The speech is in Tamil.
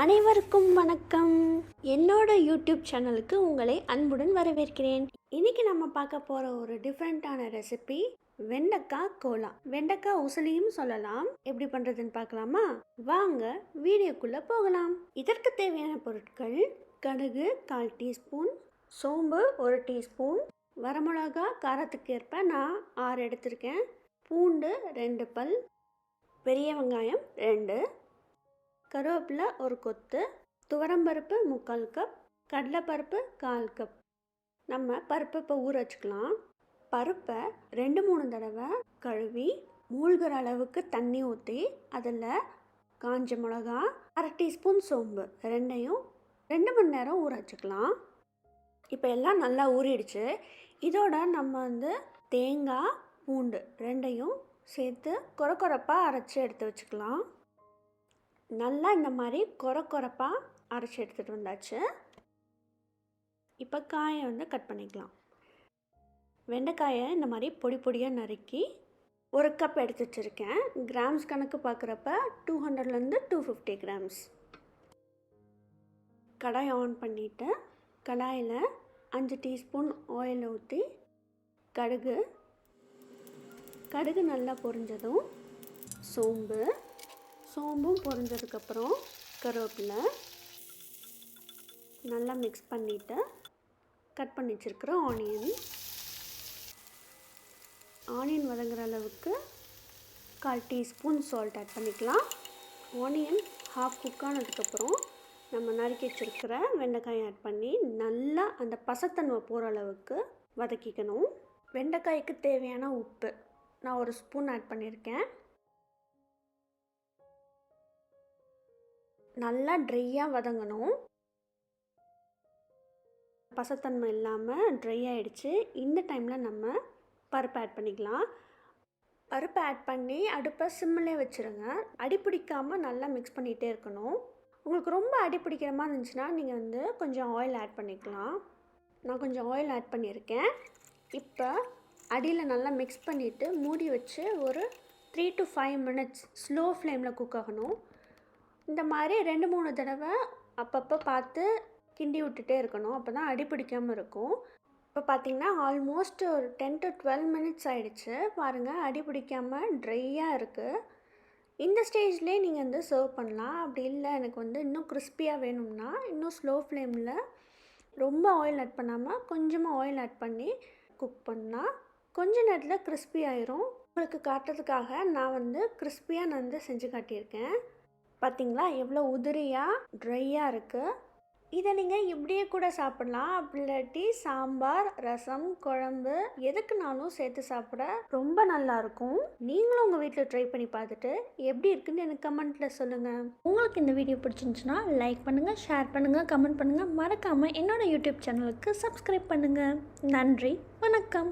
அனைவருக்கும் வணக்கம். என்னோட யூடியூப் சேனலுக்கு உங்களை அன்புடன் வரவேற்கிறேன். இன்னைக்கு நம்ம பார்க்க போகிற ஒரு டிஃப்ரெண்ட்டான ரெசிபி வெண்டைக்காய் கோலா. வெண்டைக்காய் உசலியும் சொல்லலாம். எப்படி பண்ணுறதுன்னு பார்க்கலாமா? வாங்க வீடியோக்குள்ளே போகலாம். இதற்கு தேவையான பொருட்கள்: கடுகு 1/4 டீஸ்பூன், சோம்பு 1 டீஸ்பூன், வரமிளகா காரத்துக்கு ஏற்ப நான் 6 எடுத்திருக்கேன், பூண்டு 2 பல், பெரிய வெங்காயம் 2, கருவேப்பிலை 1 கொத்து, துவரம்பருப்பு 3/4 கப், கடலைப்பருப்பு 1/4 கப். நம்ம பருப்பு இப்போ ஊற வச்சுக்கலாம். பருப்பை 2-3 தடவை கழுவி மூழ்கிற அளவுக்கு தண்ணி ஊற்றி அதில் காஞ்ச மிளகா, 1/2 டீஸ்பூன் சோம்பு ரெண்டையும் 2 மணி நேரம் ஊற வச்சுக்கலாம். இப்போ எல்லாம் நல்லா ஊறிடுச்சு. இதோட நம்ம தேங்காய், பூண்டு ரெண்டையும் சேர்த்து கொரப்பாக அரைச்சி எடுத்து வச்சுக்கலாம். நல்லா இந்த மாதிரி கொரப்பாக அரைச்சி எடுத்துகிட்டு வந்தாச்சு. இப்போ காயை கட் பண்ணிக்கலாம். வெண்டைக்காயை இந்த மாதிரி பொடி பொடியாக நறுக்கி 1 கப் எடுத்து வச்சுருக்கேன். கிராம்ஸ் கணக்கு பார்க்குறப்ப 200லேருந்து 250 கிராம்ஸ். கடாய் ஆன் பண்ணிவிட்டு கடாயில் 5 டீஸ்பூன் ஆயில் ஊற்றி கடுகு நல்லா பொரிஞ்சதும் சோம்பும் பொரிஞ்சதுக்கப்புறம் கருவேப்பிலை நல்லா மிக்ஸ் பண்ணிவிட்டு கட் பண்ணி வச்சுருக்கிற ஆனியன் வதங்குற அளவுக்கு 1/4 டீஸ்பூன் சால்ட் ஆட் பண்ணிக்கலாம். ஆனியன் ஹாஃப் குக் ஆனதுக்கப்புறம் நம்ம நறுக்கி வச்சுருக்கிற வெண்டைக்காயை ஆட் பண்ணி நல்லா அந்த பசத்தன்மை போகிற அளவுக்கு வதக்கிக்கணும். வெண்டைக்காய்க்கு தேவையான உப்பு நான் 1 ஸ்பூன் ஆட் பண்ணியிருக்கேன். நல்லா ட்ரையாக வதங்கணும். பசத்தன்மை இல்லாமல் ட்ரை ஆகிடுச்சு. இந்த டைமில் நம்ம பருப்பு ஆட் பண்ணிக்கலாம். பருப்பு ஆட் பண்ணி அடுப்பை சிம்மிலே வச்சுருங்க. அடி பிடிக்காமல் நல்லா மிக்ஸ் பண்ணிகிட்டே இருக்கணும். உங்களுக்கு ரொம்ப அடி பிடிக்கிற மாதிரி இருந்துச்சுன்னா நீங்கள் கொஞ்சம் ஆயில் ஆட் பண்ணிக்கலாம். நான் கொஞ்சம் ஆயில் ஆட் பண்ணியிருக்கேன். இப்போ அடியில் நல்லா மிக்ஸ் பண்ணிவிட்டு மூடி வச்சு ஒரு 3 to 5 மினிட்ஸ் ஸ்லோ ஃப்ளேமில் குக் ஆகணும். இந்த மாதிரி 2-3 தடவை அப்பப்போ பார்த்து கிண்டி விட்டுட்டே இருக்கணும். அப்போ தான் அடி பிடிக்காமல் இருக்கும். இப்போ பார்த்திங்கன்னா ஆல்மோஸ்ட் ஒரு 10 to 12 மினிட்ஸ் ஆகிடுச்சு. பாருங்கள், அடி பிடிக்காமல் ட்ரையாக இருக்குது. இந்த ஸ்டேஜ்லேயே நீங்கள் சர்வ் பண்ணலாம். அப்படி இல்லை எனக்கு இன்னும் கிறிஸ்பியாக வேணும்னா இன்னும் ஸ்லோ ஃப்ளேமில் ரொம்ப ஆயில் ஆட் பண்ணாமல் கொஞ்சமாக ஆயில் ஆட் பண்ணி குக் பண்ணால் கொஞ்ச நேரத்தில் கிறிஸ்பி ஆயிரும். உங்களுக்கு காட்டுறதுக்காக நான் கிறிஸ்பியாக செஞ்சு காட்டியிருக்கேன். பார்த்திங்களா எவ்வளோ உதிரியாக ட்ரையாக இருக்குது. இதை நீங்கள் இப்படியே கூட சாப்பிட்லாம். அப்படி இல்லாட்டி சாம்பார், ரசம், குழம்பு எதுக்குனாலும் சேர்த்து சாப்பிட ரொம்ப நல்லாயிருக்கும். நீங்களும் உங்கள் வீட்டில் ட்ரை பண்ணி பார்த்துட்டு எப்படி இருக்குன்னு எனக்கு கமெண்ட்டில் சொல்லுங்கள். உங்களுக்கு இந்த வீடியோ பிடிச்சிருந்துச்சுன்னா லைக் பண்ணுங்கள், ஷேர் பண்ணுங்கள், கமெண்ட் பண்ணுங்கள். மறக்காமல் என்னோடய யூடியூப் சேனலுக்கு சப்ஸ்கிரைப் பண்ணுங்கள். நன்றி, வணக்கம்.